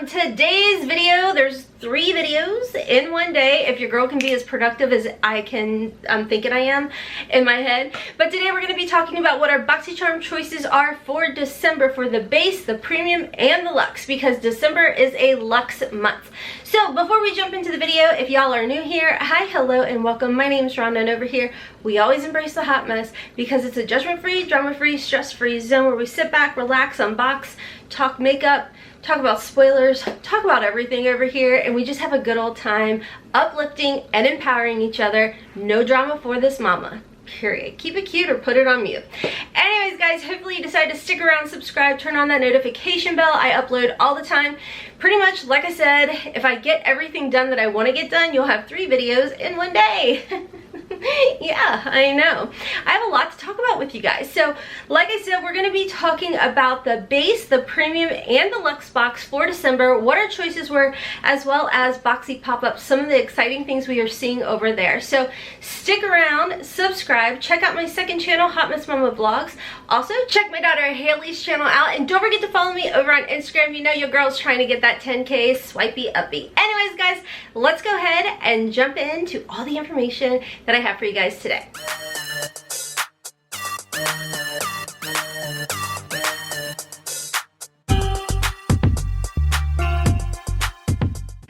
today's video, there's 3 videos in one day if your girl can be as productive as I'm thinking I am in my head. But today we're going to be talking about what our Boxycharm choices are for December for the base, the premium, and the luxe, because December is a luxe month. So before we jump into the video, if y'all are new here, hi, hello, and welcome. My name is Rhonda, and over here we always embrace the hot mess because it's a judgment-free, drama-free, stress-free zone where we sit back, relax, unbox, talk makeup, talk about spoilers, talk about everything over here, and we just have a good old time uplifting and empowering each other. No drama for this mama, period. Keep it cute or put it on mute. Anyways, guys, hopefully you decide to stick around, subscribe, turn on that notification bell. I upload all the time. Pretty much, like I said, if I get everything done that I want to get done, you'll have 3 videos in one day. Yeah, I know. I have a lot to talk about with you guys. So, like I said, we're going to be talking about the base, the premium, and the luxe box for December, what our choices were, as well as Boxy Popup, some of the exciting things we are seeing over there. So, stick around, subscribe, check out my second channel, HOTMESSMOMMAMD Vlogs. Also, check my daughter Hailey's channel out, and don't forget to follow me over on Instagram. You know your girl's trying to get that 10K swipey uppy. Anyways, guys, let's go ahead and jump into all the information that I have for you guys today.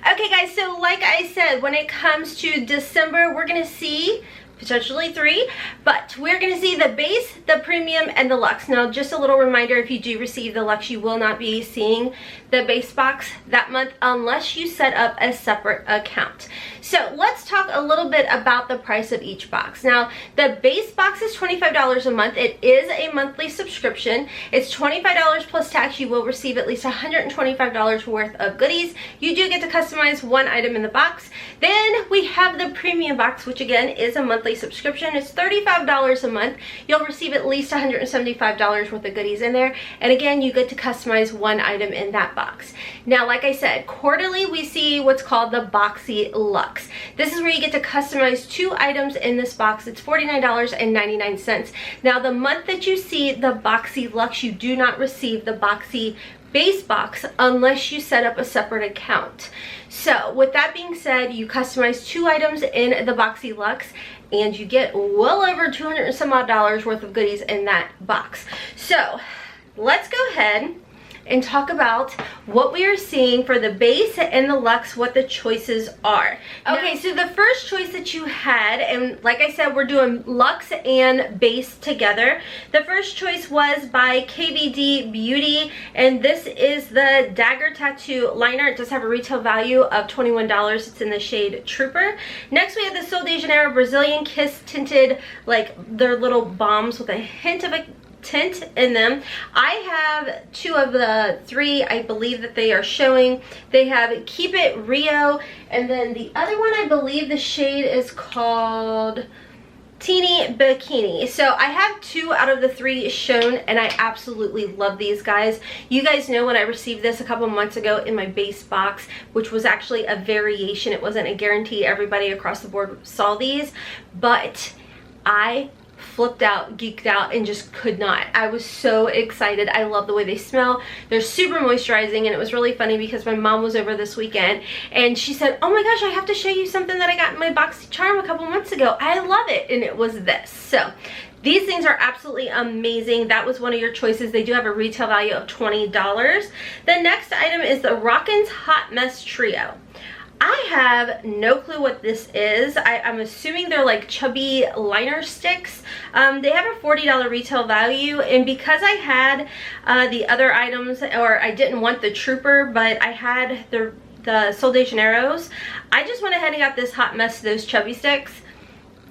Okay, guys, so like I said, when it comes to December, we're gonna see potentially 3, but we're going to see the base, the premium, and the luxe. Now, just a little reminder, if you do receive the luxe, you will not be seeing the base box that month unless you set up a separate account. So let's talk a little bit about the price of each box. Now, the base box is $25 a month. It is a monthly subscription. It's $25 plus tax. You will receive at least $125 worth of goodies. You do get to customize 1 item in the box. Then we have the premium box, which again is a monthly subscription. It's $35 a month. You'll receive at least $175 worth of goodies in there, and again, you get to customize 1 item in that box. Now, like I said, quarterly we see what's called the Boxy Luxe. This is where you get to customize 2 items in this box. It's $49.99. Now, the month that you see the Boxy Luxe, you do not receive the Boxy Base box unless you set up a separate account. So with that being said, you customize 2 items in the Boxy Luxe, and you get well over $200 and some odd worth of goodies in that box. So let's go ahead and talk about what we are seeing for the base and the luxe, what the choices are. Okay, so the first choice that you had, and like I said, we're doing luxe and base together. The first choice was by KVD Beauty, and this is the Dagger Tattoo Liner. It does have a retail value of $21. It's in the shade Trooper. Next, we have the Sol de Janeiro Brazilian Kiss tinted, like their little bombs with a hint of a tint in them. I have 2 of the 3 I believe that they are showing. They have Keep It Rio, and then the other one, I believe the shade is called Teeny Bikini. So I have 2 out of the 3 shown, and I absolutely love these guys. You guys know when I received this a couple months ago in my base box, which was actually a variation. It wasn't a guarantee everybody across the board saw these, but I flipped out, geeked out, and just could not. I was so excited. I love the way they smell. They're super moisturizing, and it was really funny because my mom was over this weekend, and she said, oh my gosh, I have to show you something that I got in my Boxycharm a couple months ago. I love it, and it was this. So these things are absolutely amazing. That was one of your choices. They do have a retail value of $20. The next item is the Rakuten's Hot Mess Trio. I have no clue what this is. I'm assuming they're like chubby liner sticks. They have a $40 retail value, and because I had the other items, or I didn't want the Trooper, but I had the Sol de Janeiro's, I just went ahead and got this Hot Mess, those chubby sticks.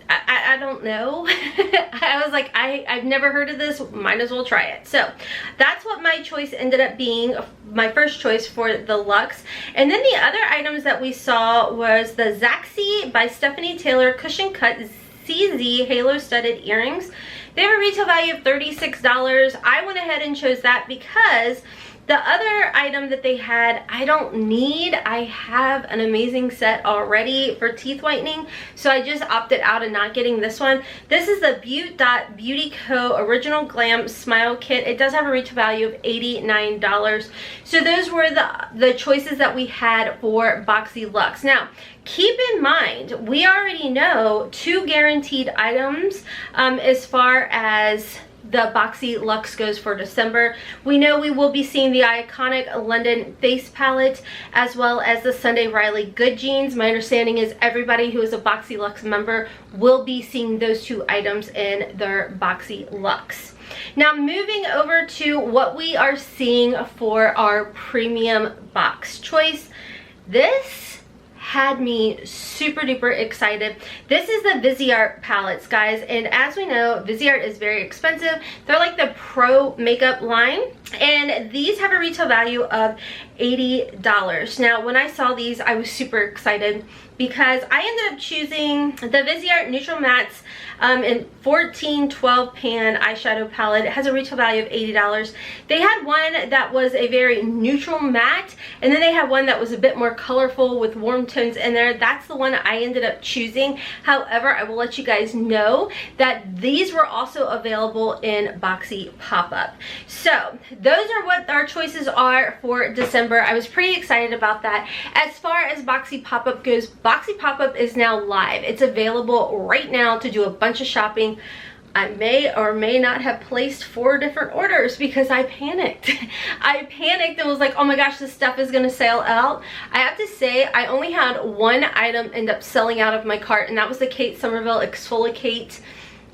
I don't know. I was like, I've never heard of this, might as well try it. So that's what my choice ended up being, my first choice for the luxe. And then the other items that we saw was the Zaxi by Stephanie Taylor Cushion Cut CZ Halo Studded Earrings. They have a retail value of $36. I went ahead and chose that because The other item that they had, I don't need. I have an amazing set already for teeth whitening, so I just opted out of not getting this one. This is the Beauty Co. Original Glam Smile Kit. It does have a retail value of $89. So those were the choices that we had for BoxyLuxe. Now, keep in mind, we already know 2 guaranteed items as far as the BoxyLuxe goes for December. We know we will be seeing the iconic London face palette as well as the Sunday Riley Good Jeans. My understanding is everybody who is a BoxyLuxe member will be seeing those 2 items in their BoxyLuxe. Now, moving over to what we are seeing for our premium box choice. This had me super duper excited. This is the Viseart palettes, guys, and as we know, Viseart is very expensive. They're like the pro makeup line, and these have a retail value of $80. Now, when I saw these, I was super excited because I ended up choosing the Viseart Neutral Mattes in 1412 pan eyeshadow palette. It has a retail value of $80. They had one that was a very neutral matte, and then they had one that was a bit more colorful with warm tones in there. That's the one I ended up choosing. However, I will let you guys know that these were also available in Boxy Popup. So those are what our choices are for December. I was pretty excited about that. As far as Boxy Popup goes, Boxy Popup is now live. It's available right now to do a bunch of shopping. I may or may not have placed 4 different orders because I panicked. I panicked and was like, oh my gosh, this stuff is gonna sell out. I have to say, I only had 1 item end up selling out of my cart, and that was the Kate Somerville Exfoliate.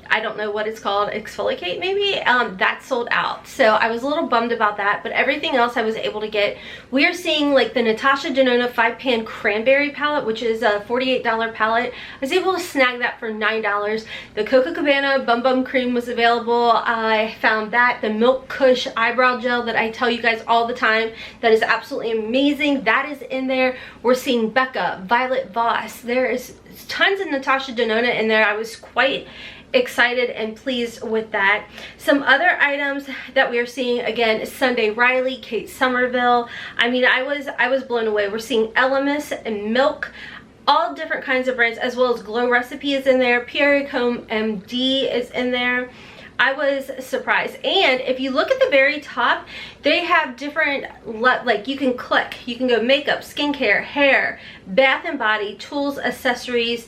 I don't know what it's called, Exfoliate maybe. That sold out, so I was a little bummed about that, but everything else I was able to get. We are seeing like the Natasha Denona 5-pan cranberry palette, which is a $48 palette. I was able to snag that for $9. The Coco Cabana Bum Bum Cream was available. I found that. The Milk Kush eyebrow gel that I tell you guys all the time, that is absolutely amazing, that is in there. We're seeing Becca, Violet Voss. There is tons of Natasha Denona in there. I was quite excited and pleased with that. Some other items that we are seeing, again, Sunday Riley, Kate Somerville. I mean, I was blown away. We're seeing Elemis and Milk, all different kinds of brands, as well as Glow Recipe is in there. Pierre Combe MD is in there. I was surprised. And if you look at the very top, they have different, like, you can click, you can go makeup, skincare, hair, bath and body, tools, accessories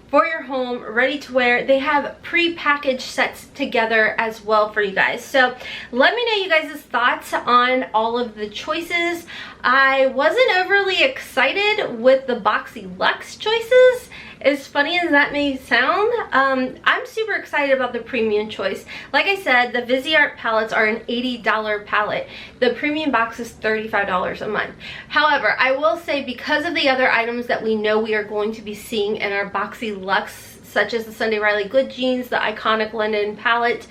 for your home, ready to wear. They have pre-packaged sets together as well for you guys. So let me know you guys' thoughts on all of the choices. I wasn't overly excited with the BoxyLuxe choices, as funny as that may sound. I'm super excited about the premium choice. Like I said, the Viseart palettes are an $80 palette. The premium box is $35 a month. However, I will say, because of the other items that we know we are going to be seeing in our BoxyLuxe, such as the Sunday Riley Good Jeans, the iconic London palette,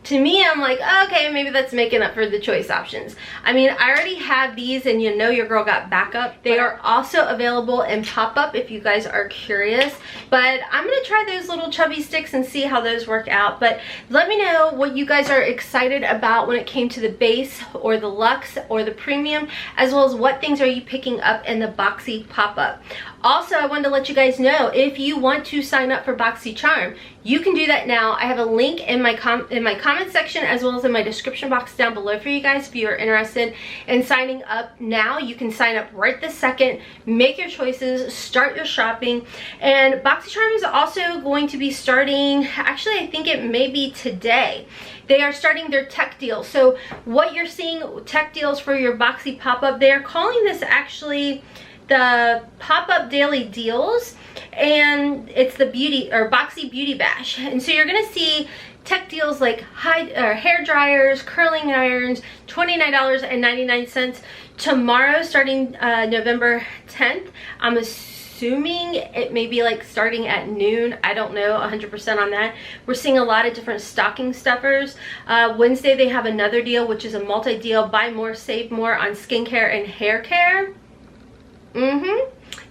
to me, I'm like, okay, maybe that's making up for the choice options. I mean, I already have these, and you know your girl got backup. They are also available in pop-up if you guys are curious. But I'm going to try those little chubby sticks and see how those work out. But let me know what you guys are excited about when it came to the base or the luxe or the premium, as well as what things are you picking up in the Boxy Pop-Up. Also, I wanted to let you guys know, if you want to sign up for Boxycharm, you can do that now. I have a link in my comment section, as well as in my description box down below for you guys. If you are interested in signing up now, you can sign up right this second, make your choices, start your shopping. And Boxycharm is also going to be starting, actually I think it may be today, they are starting their tech deal. So what you're seeing, tech deals for your Boxy Pop-Up, they are calling this actually the pop-up daily deals, and it's the beauty or Boxy Beauty Bash. And so you're gonna see tech deals like hair dryers, curling irons, $29.99 tomorrow, starting November 10th. I'm assuming it may be like starting at noon. I don't know 100% on that. We're seeing a lot of different stocking stuffers. Wednesday they have another deal, which is a multi-deal, buy more, save more on skincare and hair care.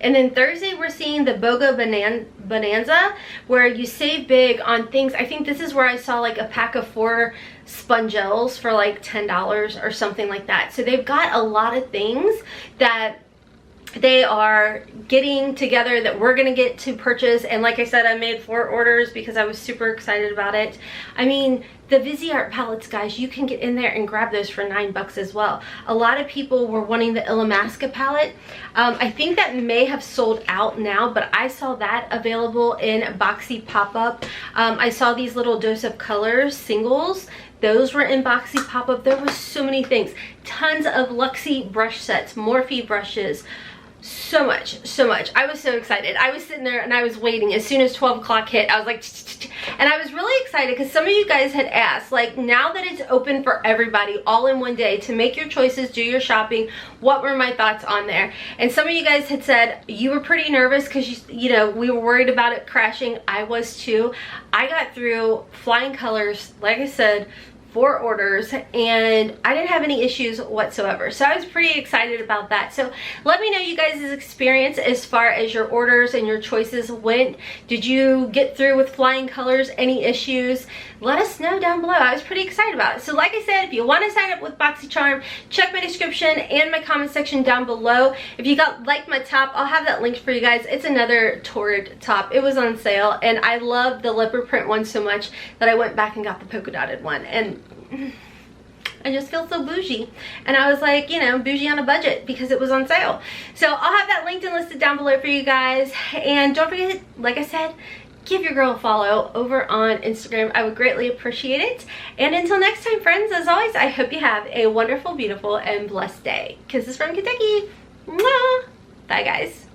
And then Thursday we're seeing the BOGO Bonanza, where you save big on things. I think this is where I saw like a pack of 4 Spongels for like $10 or something like that. So they've got a lot of things that they are getting together that we're gonna get to purchase. And like I said, I made 4 orders because I was super excited about it. I mean, the Viseart palettes, guys, you can get in there and grab those for $9 as well. A lot of people were wanting the Illamasqua palette. I think that may have sold out now, but I saw that available in Boxy Popup. I saw these little Dose of Colors singles. Those were in Boxy Popup. There were so many things. Tons of Luxe brush sets, Morphe brushes. So much. I was so excited. I was sitting there and I was waiting. As soon as 12 o'clock hit, I was like, and I was really excited because some of you guys had asked, like, now that it's open for everybody all in one day to make your choices, do your shopping, what were my thoughts on there? And some of you guys had said you were pretty nervous because you know, we were worried about it crashing. I was too. I got through flying colors, like I said, 4 orders, and I didn't have any issues whatsoever. So I was pretty excited about that. So let me know you guys' experience as far as your orders and your choices went. Did you get through with flying colors? Any issues? Let us know down below. I was pretty excited about it. So like I said, if you want to sign up with Boxycharm, check my description and my comment section down below. If you like my top, I'll have that linked for you guys. It's another Torrid top. It was on sale, and I love the leopard print one so much that I went back and got the polka dotted one. And I just feel so bougie, and I was like, you know, bougie on a budget because it was on sale. So I'll have that linked and listed down below for you guys. And don't forget, like I said, give your girl a follow over on Instagram. I would greatly appreciate it. And until next time, friends, as always, I hope you have a wonderful, beautiful, and blessed day. Kisses from Kentucky. Mwah! Bye, guys.